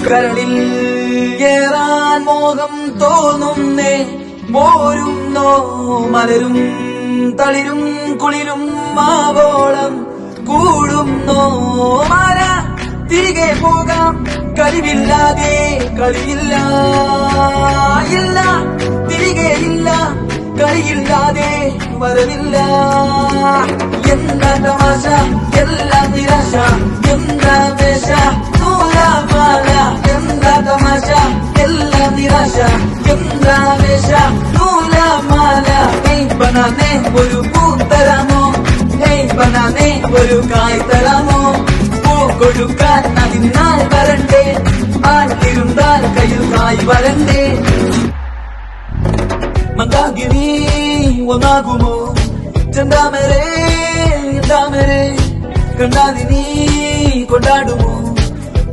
കരളിൽ ഏറാൻ മോഹം തോന്നുന്നേ പോരുന്നോ മലരും തളിരും കുളിരും മാവോളം കൂടുന്നോ മാല തിരികെ പോകാം കഴിവില്ലാതെ കളിയില്ല ഇല്ല തിരികെ ഇല്ല കളിയില്ലാതെ വരവില്ല എന്താ തമാശ എല്ലാം നിരാശ എന്താ വേഷ നൂലാമാല എന്താ തമാശ എല്ലാം നിരാശ എന്താ വേഷ നൂലാമാല ബനാനെ ഒരു പൂ തരാമോ ബനാനെ ഒരു കായ് തരാമോ പൂ കൊടുക്കാൻ അതിനാൾ വരണ്ടേ ആട്ടിരുന്നാൽ കയ്യിൽ കായ് വരണ്ടേ മന്ദാകിനി ഒന്നാകുമോ ചെന്താമരേ കണ്ടാലിനി